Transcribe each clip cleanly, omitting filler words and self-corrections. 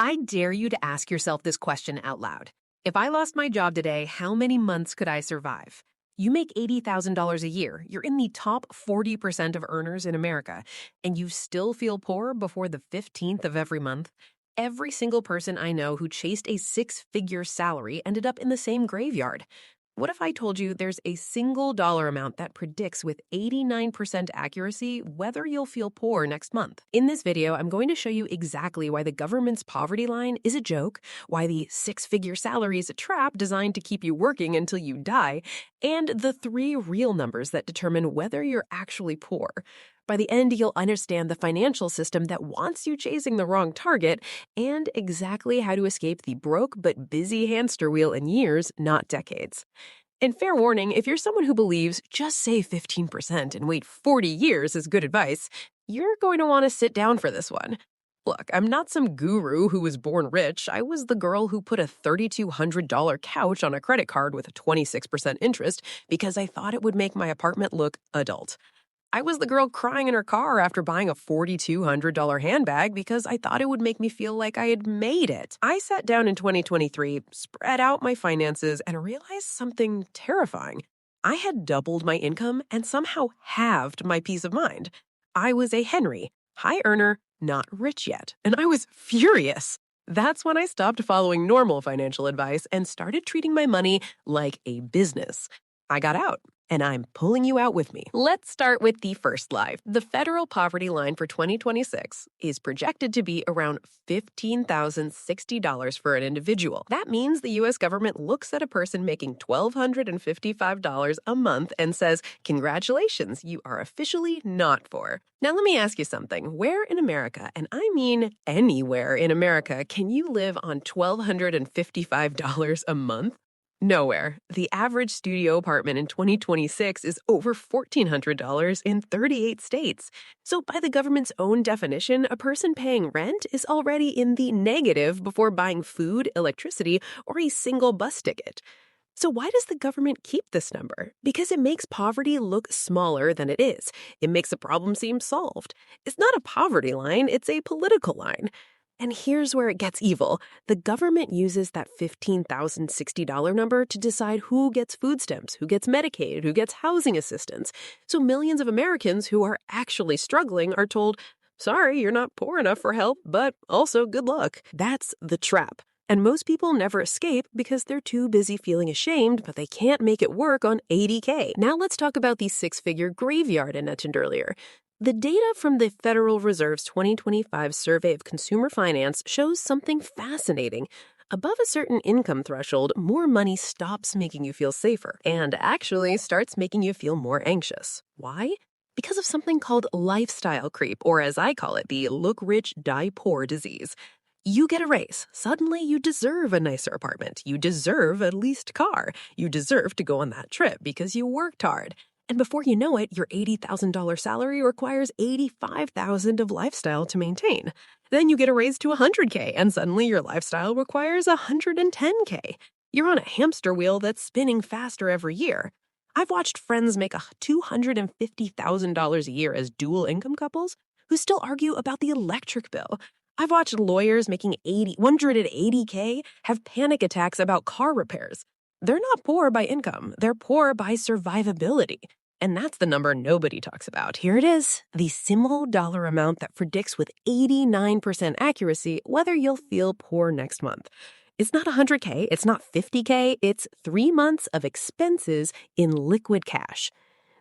I dare you to ask yourself this question out loud. If I lost my job today, how many months could I survive? You make $80,000 a year. You're in the top 40% of earners in America, and you still feel poor before the 15th of every month. Every single person I know who chased a six-figure salary ended up in the same graveyard. What if I told you there's a single dollar amount that predicts with 89% accuracy whether you'll feel poor next month? In this video, I'm going to show you exactly why the government's poverty line is a joke, why the six-figure salary is a trap designed to keep you working until you die, and the three real numbers that determine whether you're actually poor. By the end, you'll understand the financial system that wants you chasing the wrong target and exactly how to escape the broke but busy hamster wheel in years, not decades. And fair warning, if you're someone who believes just save 15% and wait 40 years is good advice, you're going to want to sit down for this one. Look, I'm not some guru who was born rich. I was the girl who put a $3,200 couch on a credit card with a 26% interest because I thought it would make my apartment look adult. I was the girl crying in her car after buying a $4,200 handbag because I thought it would make me feel like I had made it. I sat down in 2023, spread out my finances, and realized something terrifying. I had doubled my income and somehow halved my peace of mind. I was a Henry, high earner, not rich yet, and I was furious. That's when I stopped following normal financial advice and started treating my money like a business. I got out. And I'm pulling you out with me. Let's start with the first lie. The federal poverty line for 2026 is projected to be around $15,060 for an individual. That means the U.S. government looks at a person making $1,255 a month and says, congratulations, you are officially not poor. Now let me ask you something. Where in America, and I mean anywhere in America, can you live on $1,255 a month? Nowhere. The average studio apartment in 2026 is over $1,400 in 38 states. So by the government's own definition, a person paying rent is already in the negative before buying food, electricity, or a single bus ticket. So why does the government keep this number? Because it makes poverty look smaller than it is. It makes a problem seem solved. It's not a poverty line, it's a political line. And here's where it gets evil. The government uses that $15,060 number to decide who gets food stamps, who gets Medicaid, who gets housing assistance. So millions of Americans who are actually struggling are told, sorry, you're not poor enough for help, but also good luck. That's the trap. And most people never escape because they're too busy feeling ashamed, but they can't make it work on $80K. Now let's talk about the six-figure graveyard I mentioned earlier. The data from the Federal Reserve's 2025 Survey of Consumer Finance shows something fascinating. Above a certain income threshold, more money stops making you feel safer and actually starts making you feel more anxious. Why? Because of something called lifestyle creep, or as I call it, the look rich, die poor disease. You get a raise. Suddenly, you deserve a nicer apartment. You deserve a leased car. You deserve to go on that trip because you worked hard. And before you know it, your $80,000 salary requires $85,000 of lifestyle to maintain. Then you get a raise to $100K, and suddenly your lifestyle requires $110K. You're on a hamster wheel that's spinning faster every year. I've watched friends make $250,000 a year as dual income couples who still argue about the electric bill. I've watched lawyers making $180K have panic attacks about car repairs. They're not poor by income. They're poor by survivability. And that's the number nobody talks about. Here it is, the single dollar amount that predicts with 89% accuracy whether you'll feel poor next month. It's not $100K, it's not $50K, it's 3 months of expenses in liquid cash.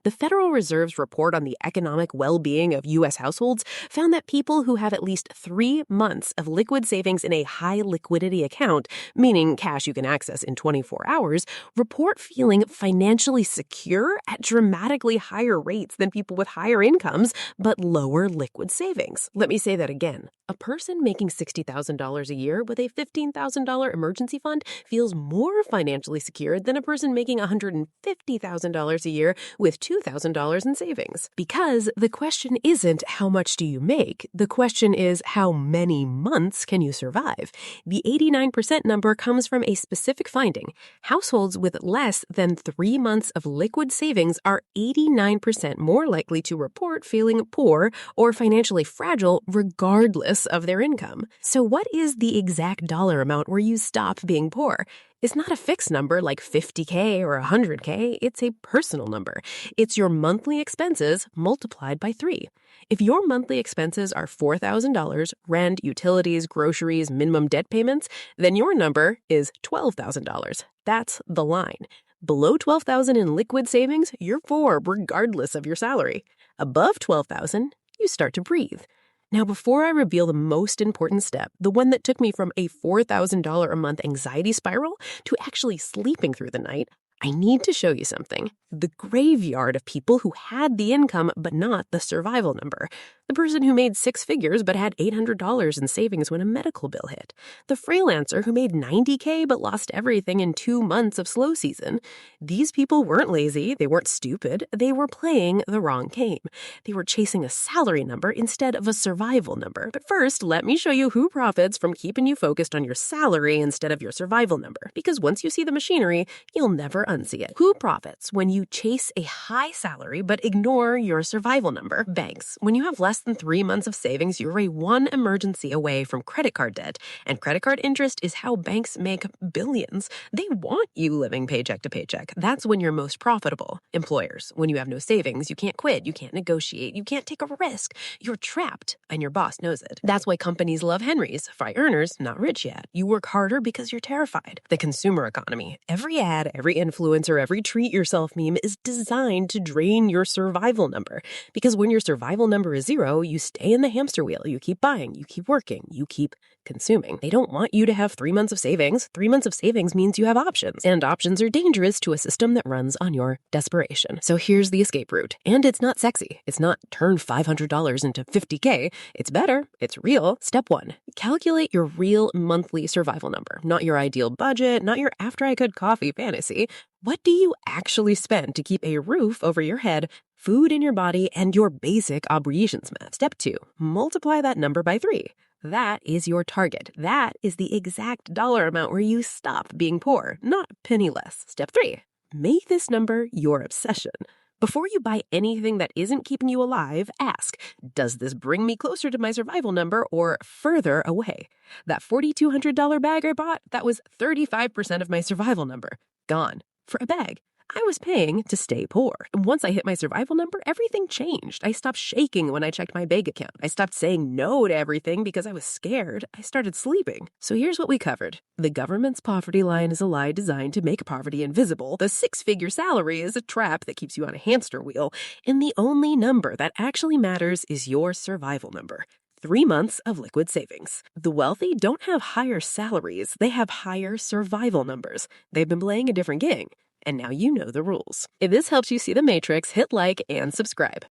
The Federal Reserve's report on the economic well-being of U.S. households found that people who have at least 3 months of liquid savings in a high liquidity account, meaning cash you can access in 24 hours, report feeling financially secure at dramatically higher rates than people with higher incomes but lower liquid savings. Let me say that again. A person making $60,000 a year with a $15,000 emergency fund feels more financially secure than a person making $150,000 a year with $42,000 in savings. Because the question isn't how much do you make, the question is how many months can you survive? The 89% number comes from a specific finding. Households with less than 3 months of liquid savings are 89% more likely to report feeling poor or financially fragile regardless of their income. So what is the exact dollar amount where you stop being poor? It's not a fixed number like $50K or $100K. It's a personal number. It's your monthly expenses multiplied by 3. If your monthly expenses are $4,000, rent, utilities, groceries, minimum debt payments, then your number is $12,000. That's the line. Below $12,000 in liquid savings, you're poor regardless of your salary. Above $12,000, you start to breathe. Now, before I reveal the most important step, the one that took me from a $4,000 a month anxiety spiral to actually sleeping through the night, I need to show you something. The graveyard of people who had the income but not the survival number. The person who made 6 figures but had $800 in savings when a medical bill hit. The freelancer who made $90K but lost everything in 2 months of slow season. These people weren't lazy, they weren't stupid, they were playing the wrong game. They were chasing a salary number instead of a survival number. But first, let me show you who profits from keeping you focused on your salary instead of your survival number. Because once you see the machinery, you'll never unsee it. Who profits when you chase a high salary but ignore your survival number? Banks. When you have less than 3 months of savings, you're one emergency away from credit card debt. And credit card interest is how banks make billions. They want you living paycheck to paycheck. That's when you're most profitable. Employers. When you have no savings, you can't quit, you can't negotiate, you can't take a risk. You're trapped, and your boss knows it. That's why companies love Henrys. High earners, not rich yet. You work harder because you're terrified. The consumer economy. Every ad, every influencer, every treat yourself meme is designed to drain your survival number. Because when your survival number is 0, you stay in the hamster wheel. You keep buying, you keep working, you keep consuming. They don't want you to have 3 months of savings. 3 months of savings means you have options. And options are dangerous to a system that runs on your desperation. So here's the escape route. And it's not sexy. It's not turn $500 into $50K. It's better. It's real. Step 1. Calculate your real monthly survival number. Not your ideal budget, not your after I could coffee fantasy. What do you actually spend to keep a roof over your head, food in your body, and your basic obligations met? Step 2. Multiply that number by 3. That is your target. That is the exact dollar amount where you stop being poor, not penniless. Step 3. Make this number your obsession. Before you buy anything that isn't keeping you alive, ask, does this bring me closer to my survival number or further away? That $4,200 bag I bought, that was 35% of my survival number. Gone. For a bag. I was paying to stay poor. And once I hit my survival number, everything changed. I stopped shaking when I checked my bank account. I stopped saying no to everything because I was scared. I started sleeping. So here's what we covered. The government's poverty line is a lie designed to make poverty invisible. The 6-figure salary is a trap that keeps you on a hamster wheel. And the only number that actually matters is your survival number. 3 months of liquid savings. The wealthy don't have higher salaries. They have higher survival numbers. They've been playing a different game. And now you know the rules. If this helps you see the matrix, hit like and subscribe.